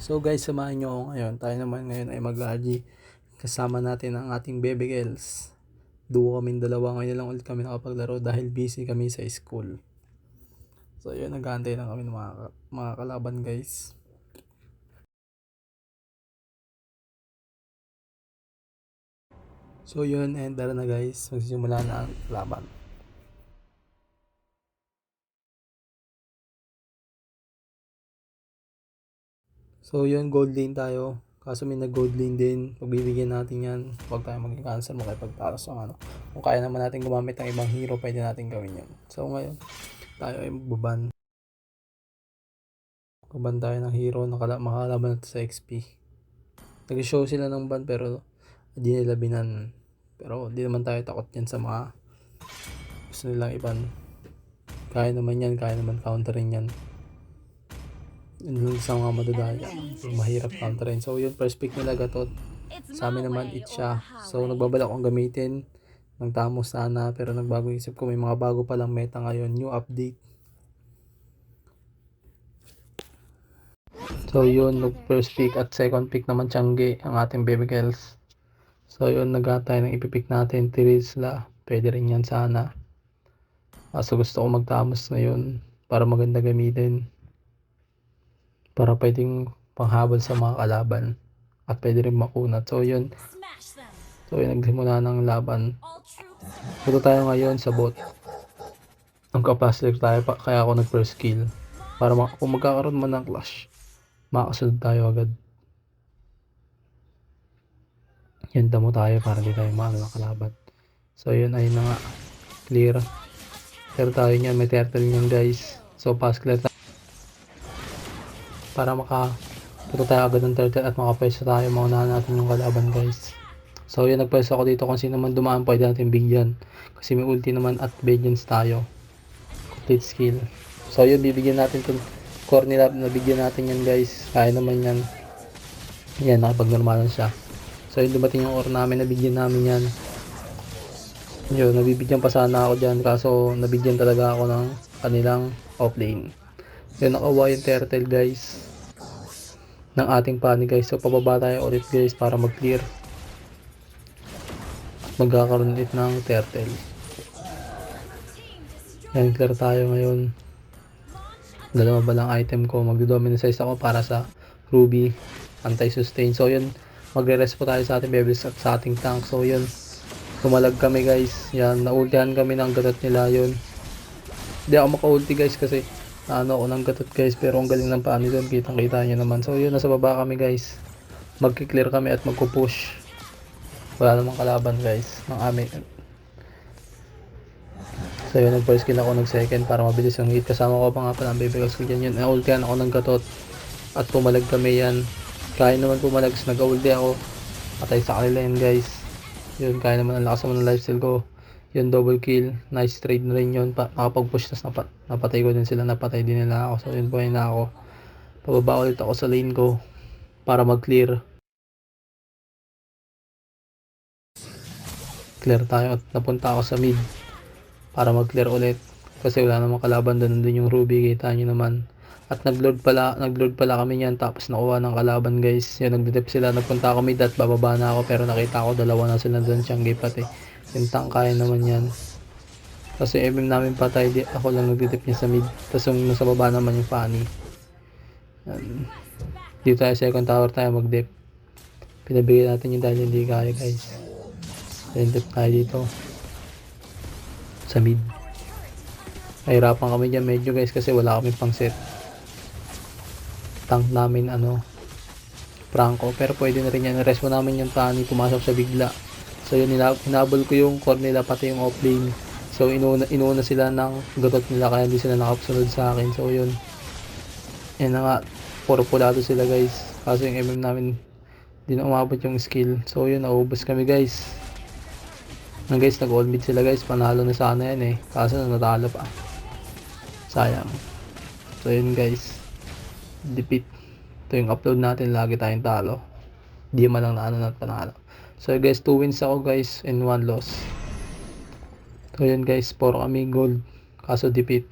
So guys, samahan nyo ako ngayon. Tayo naman ngayon ay mag-RG. Kasama natin ang ating baby girls. Duo kaming dalawa. Ngayon lang ulit kami nakapaglaro dahil busy kami sa school. So yun, nag-aantay lang kami ng mga kalaban guys. So yun, and tara na guys. Magsisimula na ang laban. So yun, gold lane tayo. Kaso may nag-gold lane din. Pagbibigyan natin yan. Huwag tayo mag-cancel makipagtaras ang ano. Kung kaya naman natin gumamit ng ibang hero, pwede natin gawin yan. So ngayon, tayo ay magbaban. Magbaban tayo ng hero. Makalaban natin sa XP. Nag-show sila ng ban pero hindi nila binan. Pero di naman tayo takot yan sa mga gusto nilang iban. Kaya naman yan. Kaya naman counterin yan. Sa mga madadaya, mahirap counterin. So yun, first pick nila Gatot. Sa amin naman Itcha. So nagbabalak akong gamitin ng Tamo sana, pero nagbago isip ko, may mga bago palang meta ngayon, new update. So yun, first pick at second pick naman Tiangge, ang ating baby girls. So yun, naghatay ng ipipick natin Tirisla. Pwede rin yan sana. So gusto ko magtamos ngayon para maganda gamitin. Para pwedeng panghabol sa mga kalaban at pwede rin makunat. So yun, nagsimula ng laban. Ito tayo ngayon sa bot. Ang kapaslik tayo kaya ako nag first kill para kung magkakaroon man ng clash, makasunod tayo agad. Yan, damo tayo para di tayo maano ng kalaban. So yun, ayun na nga, clear tayo niyan. May turtle niyan guys. So pass clear tayo para makapunta tayo agad ng turtle at makapwesto tayo. Maunahan natin yung kalaban guys. So yun, nagpwesto ako dito. Kung sino man dumaan pwede natin bigyan kasi may ulti naman at vengeance tayo, complete skill. So yun, bibigyan natin itong core nila, nabigyan natin yan guys. Kaya naman yan. Yan, nakapag-normalan siya. So yun, dumating yung ore namin, nabigyan namin yan. Yun, nabibigyan pa sana ako dyan, kaso nabigyan talaga ako ng kanilang offlane. Yun, nakawa yung turtle guys ng ating pani guys. So pababa tayo ulit guys para mag-clear at magkakaroon ulit ng turtle. Yan, clear tayo ngayon. Dalawa ba lang item ko, magdo-dominate ako para sa Ruby anti-sustain. So yun, magre-rest po tayo sa ating bebes at sa ating tank. So yun, tumalag kami guys. Yan, naultihan kami ng gatot nila. Yun, hindi ako maka-ulti guys kasi naano ako ng gatot guys, pero ang galing ng paano doon, kitang kita nyo naman. So yun, nasa baba kami guys, magki-clear kami at magpo-push. Wala namang kalaban guys ng amin. So yun, nag-first kill ako, nag-second para mabilis yung hit. Kasama ko pa nga pala ang baby girls ko dyan. Yun, naultihan ako ng gatot at pumalag kami yan. Kaya naman pumalag, nag-ulti ako, patay sa kanila yan guys. Yun, kaya naman, ang lakas naman ng lifesteal ko. Yun, double kill, nice trade na rin yun. Nakapag-push, tas napatay ko din sila, napatay din nila ako. So yun, buhay na ako. Pababa ulit ako sa lane ko para mag-clear. Clear tayo at napunta ako sa mid para mag-clear ulit kasi wala namang kalaban doon. Nandun yung Ruby, kita nyo naman. At nag-load pala kami niyan, tapos nakuha ng kalaban guys. Yun, nagdetep sila, nagpunta ako mid at bababa na ako, pero nakita ko dalawa na sila doon, Tiangge pati. Yung tank kaya naman yan kasi MM namin patay, ako lang nagdetep niya sa mid. Tapos yung nasa baba naman yung Fanny. Dito tayo second tower tayo mag-dep. Pinabigay natin yung dahil hindi kaya guys. Dep tayo dito sa mid. Nahirapan kami dyan medyo guys kasi wala kami pang set. Tank namin Franco, pero pwede na rin yan. Rest mo namin yung Fanny, pumasok sa bigla. So yun, hinabol ko yung core nila pati yung offlane. So inuna sila ng gatot nila kaya hindi sila nakasunod sa akin. So yun, yan na nga, puro pulado sila guys kasi yung MM namin hindi na umabot yung skill. So yun, naubos kami guys. Guys, nag-all mid sila guys, panalo na sana yan kaso natalo pa, sayang. So yun guys, defeat. Ito yung upload natin, lagi tayong talo, di man lang na panalo. So guys, 2 wins ako guys and 1 loss. So yun guys, 4 kami gold kaso defeat.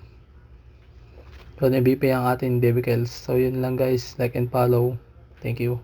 So MVP ang ating baby girls. So yun lang guys, like and follow. Thank you.